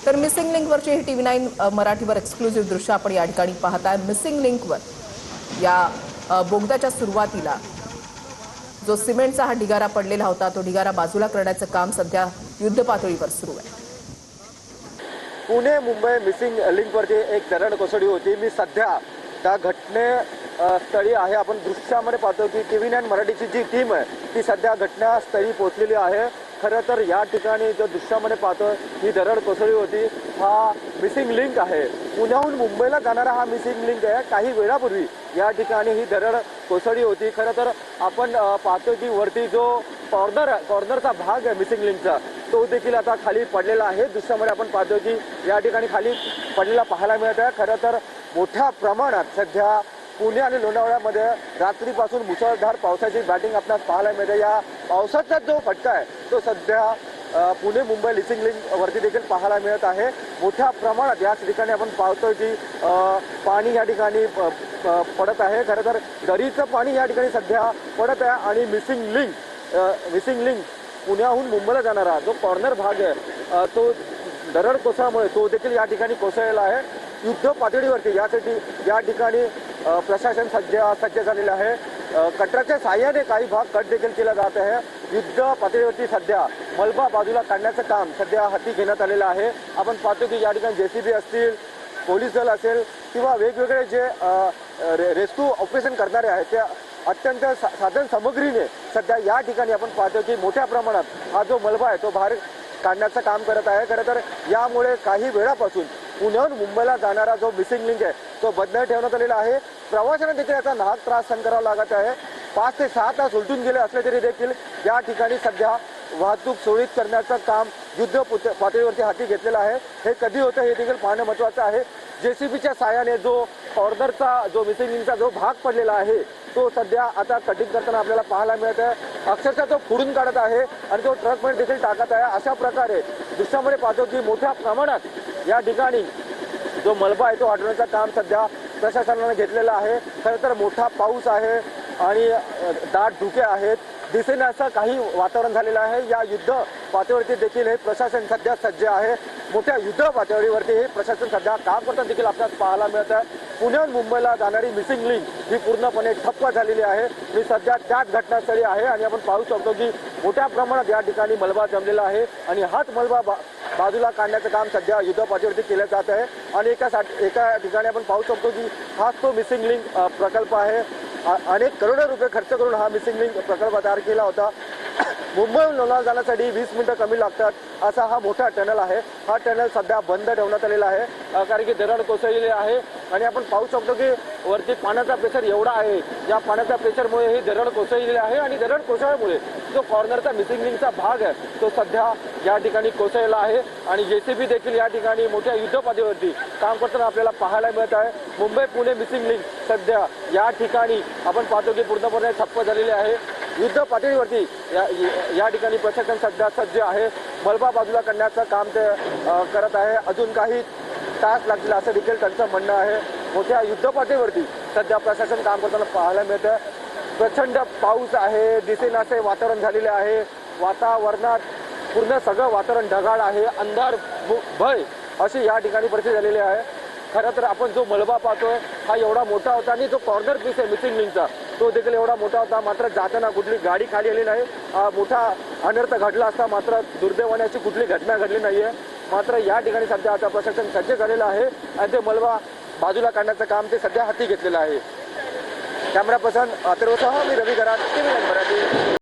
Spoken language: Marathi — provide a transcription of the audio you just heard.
तर मिसिंग लिंकवरची ही TV9 मराठीवर एक्सक्लुझिव्ह दृश्य आपण या ठिकाणी पाहताय। मिसिंग लिंकवर या बोगद्याच्या सुरुवातीला जो सिमेंटचा हा ढिगारा पडलेला होता तो ढिगारा बाजूला करण्याचं काम सध्या युद्ध पातळीवर सुरू आहे। पुणे मुंबई मिसिंग लिंकवरती एक दरड कोसळली होती। मी सध्या त्या घटनेस्थळी आहे। आपण दृश्यामध्ये पाहतो की TV9 मराठीची जी टीम आहे ती सध्या घटनास्थळी पोहोचलेली आहे। खरं तर या ठिकाणी जो दृश्यामध्ये पाहतो ही दरड कोसळली होती हा मिसिंग लिंक आहे। पुण्याहून मुंबईला जाणारा हा मिसिंग लिंक आहे। काही वेळापूर्वी या ठिकाणी ही दरड कोसळली होती। खरं तर आपण पाहतो की वरती जो कॉर्नरचा भाग आहे मिसिंग लिंकचा तो देखील आता खाली पडलेला आहे। दृश्यामध्ये आपण पाहतो की या ठिकाणी खाली पडलेला पाहायला मिळत आहे। खरं तर मोठ्या प्रमाणात सध्या पुणे आणि लोणावळ्यामध्ये रात्रीपासून मुसळधार पावसाची बॅटिंग आपल्याला पाहायला मिळते। या पावसाचा जो फटका आहे तो सध्या पुणे मुंबई मिसिंग लिंक वरती देखील पाहायला मिळत आहे। मोठ्या प्रमाणात याच ठिकाणी आपण पाहतोय की पाणी या ठिकाणी पडत आहे। खरं तर दरीचं पाणी या ठिकाणी सध्या पडत आहे आणि मिसिंग लिंक पुण्याहून मुंबईला जाणारा जो कॉर्नर भाग आहे तो दरड कोसळल्यामुळे तो देखील या ठिकाणी कोसळलेला आहे। युद्ध पातळीवरती यासाठी या ठिकाणी प्रशासन सज्ज झालेलं आहे। कटराच्या साह्याने काही भाग कट देखील केला जात आहे। युद्ध पातळीवरती सध्या मलबा बाजूला काढण्याचं काम सध्या हाती घेण्यात आलेलं आहे। आपण पाहतो की या ठिकाणी JCB असतील, पोलीस दल असेल किंवा वेगवेगळे जे रेस्क्यू ऑपरेशन करणारे आहेत ते अत्यंत साधन सामग्रीने सध्या या ठिकाणी आपण पाहतो की मोठ्या प्रमाणात हा जो मलबा आहे तो बाहेर काढण्याचं काम करत आहे। खरं तर यामुळे काही वेळापासून पुण्याहून मुंबईला जाणारा जो मिसिंग लिंक आहे तो बंद ठेवण्यात आलेला आहे। प्रवाशांना देखील याचा नाहक त्रास सहन करावा लागत आहे। 5 ते 6 तास उलटून गेले असले तरी देखील या ठिकाणी सध्या वाहतूक सुरळीत करण्याचं काम युद्ध पातळीवरती हाती घेतलेलं आहे। हे कधी होतं हे देखील पाहणं महत्त्वाचं आहे। JCBच्या साह्याने जो कॉर्नरचा जो मिसिंग लिंकचा जो भाग पडलेला आहे तो सध्या आता कटिंग करताना आपल्याला पाहायला मिळत आहे। अक्षरशः तो फोडून काढत आहे आणि तो ट्रकमध्ये देखील टाकत आहे। अशा प्रकारे दृश्यामध्ये पाहतो की मोठ्या प्रमाणात या ठिकाणी जो मलबा आहे तो हटवण्याचं काम सध्या प्रशासनाने घेतलेलं आहे। खरं तर मोठा पाऊस आहे आणि दाट धुके आहेत, दिसेना असं काही वातावरण झालेलं आहे। या युद्ध पातळीवरती देखील हे प्रशासन सध्या सज्ज आहे। मोठ्या युद्ध पातळीवरती हे प्रशासन सध्या काम करताना देखील आपल्याला पाहायला मिळत आहे। पुण्याहून मुंबईला जाणारी मिसिंग लिंक ही पूर्णपणे ठप्प झालेली आहे। मी सध्या त्याच घटनास्थळी आहे आणि आपण पाहू शकतो की मोठ्या प्रमाणात या ठिकाणी मलबा जमलेला आहे आणि हाच मलबा बाजूला काढण्याचं काम सध्या युद्ध पातळीवरती केलं जात आहे। आणि एका ठिकाणी आपण पाहू शकतो की हाच तो मिसिंग लिंक प्रकल्प आहे। अनेक करोडो रुपये खर्च करून हा मिसिंग लिंक प्रकल्प तयार केला होता। मुंबईहून लोणावळा जाण्यासाठी 20 मिनिटं कमी लागतात असा हा मोठा टनल आहे। हा टनल सध्या बंद ठेवण्यात आलेला आहे कारण की दरड कोसळलेली आहे आणि आपण पाहू शकतो की वरती पाण्याचा प्रेशर एवढा आहे। या पाण्याच्या प्रेशरमुळे ही दरड कोसळलेली आहे आणि दरड कोसळल्यामुळे जो कॉर्नरचा मिसिंग लिंकचा भाग आहे तो सध्या या ठिकाणी कोसळलेला आहे आणि JCB देखील या ठिकाणी मोठ्या युद्ध पातळीवरती काम करताना आपल्याला पाहायला मिळत आहे। मुंबई पुणे मिसिंग लिंक सध्या या ठिकाणी आपण पाहतो की पूर्णपणे ठप्प झालेली आहे। युद्ध पातळीवरती या ठिकाणी प्रशासन सध्या सज्ज आहे। मलबा बाजूला करण्याचं काम ते करत आहे। अजून काही तास लागतील असं देखील त्यांचं म्हणणं आहे। मोठ्या युद्ध पातळीवरती सध्या प्रशासन काम करताना पाहायला मिळतं। प्रचंड पाऊस आहे, दिसेनासे वातावरण झालेले आहे। वातावरणात पूर्ण सगळं वातावरण ढगाळ आहे, अंधार भय अशी या ठिकाणी परिस्थिती झालेली आहे। खरं तर आपण जो मलबा पाहतोय हा एवढा मोठा होता आणि जो कॉर्नर पीस आहे मिसिंग लिंकचा तो देखील एवढा मोठा होता, मात्र जाताना कुठली गाडी खाली आली नाही। मोठा अनर्थ घडला असता मात्र दुर्दैवाने अशी कुठली घटना घडली नाहीये। मात्र या ठिकाणी सध्या आता प्रशासन सज्ज झालेलं आहे आणि ते मलबा बाजूला काढण्याचं काम ते सध्या हाती घेतलेलं आहे। कॅमेरा पर्सन अथर्वसह मी रवी गराड, TV9 मराठी।